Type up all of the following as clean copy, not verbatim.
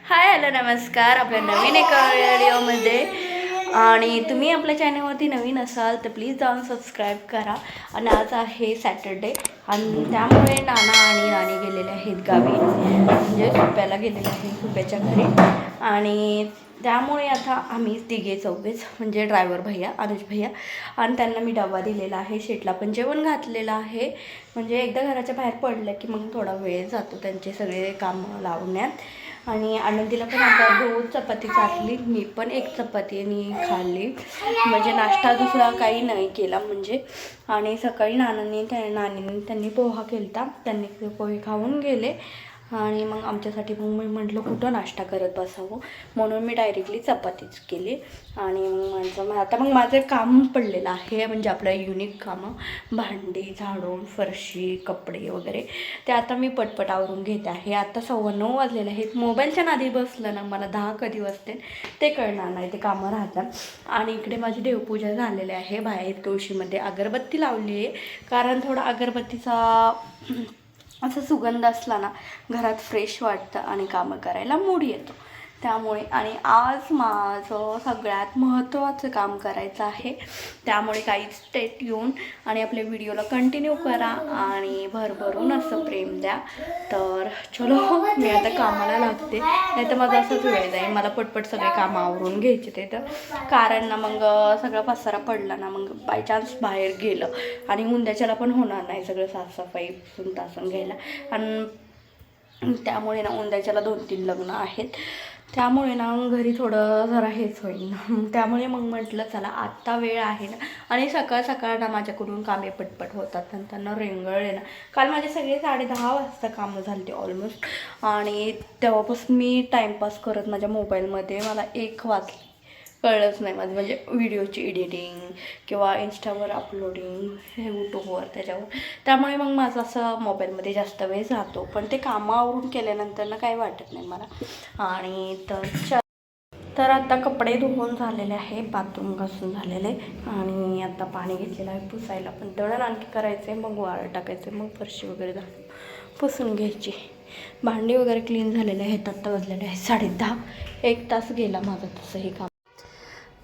Hi hello नमस्कार आपल्या नवीन एका व्हिडिओमध्ये. आणि तुम्ही आपल्या चॅनलवरती नवीन असाल तर प्लीज जाऊन सबस्क्राईब करा. आणि आज आहे सॅटर्डे आणि त्यामुळे नाना आणि नानी गेलेले आहेत गावी, म्हणजे सुप्याला गेलेले आहेत सुप्याच्या घरी. आणि त्यामुळे आता आम्ही तिघे चौघेच म्हणजे ड्रायव्हर भैया अनुज भैया आणि त्यांना मी डबा दिलेला आहे. शेटला पण जेवण घातलेलं आहे. म्हणजे एकदा घराच्या बाहेर पडलं की मग थोडा वेळ जातो त्यांचे सगळे कामं लावण्यात. आणि आनंदीला पण आता 2 चपाती चाटली, मी पण 1 चपाती आणि खाल्ली. म्हणजे नाश्ता दुसरा काही नाही केला म्हणजे. आणि सकाळी नानीने त्यांनी पोहा केला, त्यांनी ते पोहे खाऊन गेले. आणि मग आमच्यासाठी मग मी म्हटलं कुठं नाश्ता करत बसावं, म्हणून मी डायरेक्टली चपातीच केली. आणि मग आता माझं काम पडलेलं आहे, म्हणजे आपलं युनिक कामं, भांडी झाडून फरशी कपडे वगैरे ते आता मी पटपट आवरून घेते आहे. आता 9:15 वाजलेले आहेत. मोबाईलच्या नादी बसलं ना मला 10 कधी वाजते ते कळणार नाही, ते कामं राहतात. आणि इकडे माझी देवपूजा झालेली आहे. बाहेर तुळशीमध्ये अगरबत्ती लावली आहे, कारण थोडा अगरबत्तीचा असा सुगंध असला ना घरात फ्रेश वाटतं आणि कामं करायला मूड येतो त्यामुळे. आणि आज माझं सगळ्यात महत्त्वाचं काम करायचं आहे, त्यामुळे काहीच स्टेट येऊन आणि आपल्या व्हिडिओला कंटिन्यू करा आणि भरभरून असं प्रेम द्या. तर चलो मी आता कामाला लागते, नाही तर माझं असंच वेळ जाईल. मला पटपट सगळे कामं आवरून घ्यायचे ते, तर कारण ना मग सगळा पसारा पडला ना मग बाय चान्स बाहेर गेलं आणि उंद्याच्याला पण होणार नाही सगळं साफसफाई तासून घ्यायला. आणि त्यामुळे ना उंद्याच्याला 2-3 लग्न आहेत, त्यामुळे ना घरी थोडं जरा हेच होईल ना. त्यामुळे मग म्हटलं चला आत्ता वेळ आहे ना. आणि सकाळ सकाळ ना माझ्याकडून कामे पटपट होतात आणि त्यांना रेंगळले ना. काल माझे सगळे 10:30 वाजता कामं झाली ते ऑलमोस्ट. आणि तेव्हापासून मी टाईमपास करत माझ्या मोबाईलमध्ये मला 1 वाजले, कळलंच नाही माझं. म्हणजे व्हिडिओची एडिटिंग किंवा इंस्टावर अपलोडिंग यूट्यूबवर त्याच्यावर, त्यामुळे मग माझं असं मोबाईलमध्ये जास्त वेळ जातो. पण ते कामं आवरून केल्यानंतर ना काही वाटत नाही मला. आणि तर आता कपडे धुवून झालेले आहे, बाथरूम घासून झालेले आणि आता पाणी घेतलेलं आहे पुसायला. पण दळण आणखी करायचं आहे, मग वाळत टाकायचं आहे, मग फरशी वगैरे पुसून घ्यायची. भांडी वगैरे क्लीन झालेले आहेत. आत्ता वाजलेले आहे 10:30. 1 तास गेला माझं तसंही काम.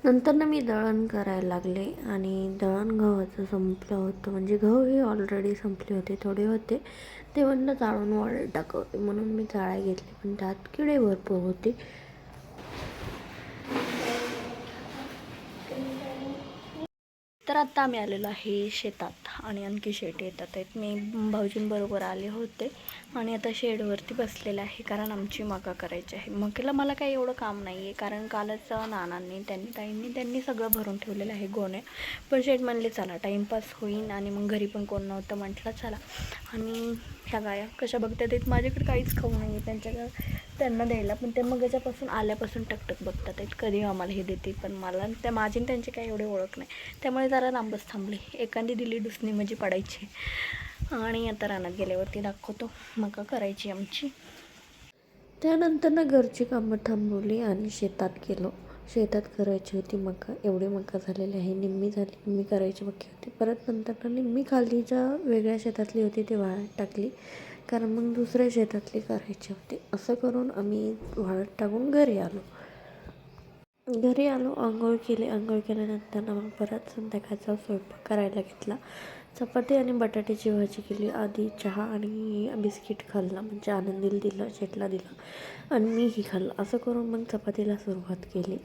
नंतर ना मी दळण करायला लागले आणि दळण गव्हाचं संपलं होतं, म्हणजे गहू हे ऑलरेडी संपले होते, थोडे होते ते म्हणलं चाळून वाळत टाकवते, म्हणून मी चाळाय घेतले. पण त्यात किडे भरपूर होते. तर आत्ता आम्ही आलेलो आहे शेतात आणि आणखी शेट येतात आहेत. मी भाऊजींबरोबर आले होते आणि आता शेडवरती बसलेलं आहे, कारण आमची मका करायची आहे. मकेला मला काही एवढं काम नाही आहे, कारण कालच नानांनी त्यांनी सगळं भरून ठेवलेलं आहे गोण्या. पण शेट म्हणले चला टाईमपास होईन आणि मग घरी पण कोण नव्हतं, म्हटलं चला. आणि ह्या गाया कशा बघतात आहेत, माझ्याकडे काहीच खाऊ नाही आहे त्यांच्याकडे त्यांना द्यायला, पण ते मग याच्यापासून आल्यापासून टकटक बघतात आहेत कधी आम्हाला हे देते. पण मला त्या माझी त्यांची काही एवढे ओळख नाही, त्यामुळे जरा लांबच थांबले. एखादी दिली डुसणी म्हणजे पडायची. आणि आता रानात गेल्यावरती दाखवतो मका करायची आमची. त्यानंतर ना घरची कामं थांबवली आणि शेतात गेलो. शेतात करायची होती मका, एवढी मका झालेली आहे. निम्मी झाली, निम्मी करायची बाकी होती. परत नंतर ना निम्मी खाली ज्या वेगळ्या शेतातली होती ती वाळत टाकली, कारण मग दुसऱ्या शेतातली करायची होती. असं करून आम्ही वाळत टाकून घरी आलो. आंघोळ केली. आंघोळ केल्यानंतर ना मग परत संध्याकाळचा स्वयंपाक करायला घेतला. चपाती आणि बटाट्याची भाजी केली. आधी चहा आणि बिस्किट खाल्लं, म्हणजे आनंदीला दिलं, शेटला दिलं आणि मीही खाल्लं. असं करून मग चपातीला सुरुवात केली.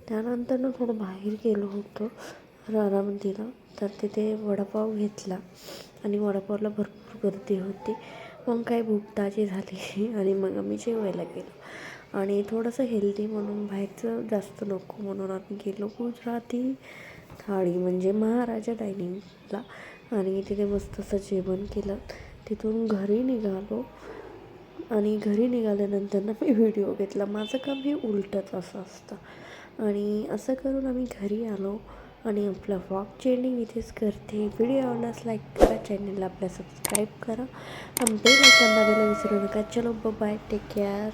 त्यानंतर ना थोडं बाहेर गेलो होतो बारामतीला, तर तिथे वडापाव घेतला आणि वडापावला भरपूर गर्दी होती. मग काही भूक ताजी झाली आणि मग आम्ही जेवायला गेलो. आणि थोडंसं हेल्दी म्हणून बाहेरचं जास्त नको म्हणून आम्ही गेलो गुजराती थाळी, म्हणजे महाराजा डायनिंगला. आणि तिथे मस्त असं जेवण केलं. तिथून घरी निघालो आणि घरी निघाल्यानंतर ना मी व्हिडिओ घेतला. माझं काम हे उलटच असं असतं. आणि असं करून आम्ही घरी आलो आणि आपला व्लॉगची एंडिंग इथेच करते. व्हिडिओ आवडल्यास लाईक करा, चॅनलला आपल्या सबस्क्राईब करा आणि बेल आयकॉन दाबायला विसरू नका. चलो बाय, टेक केअर.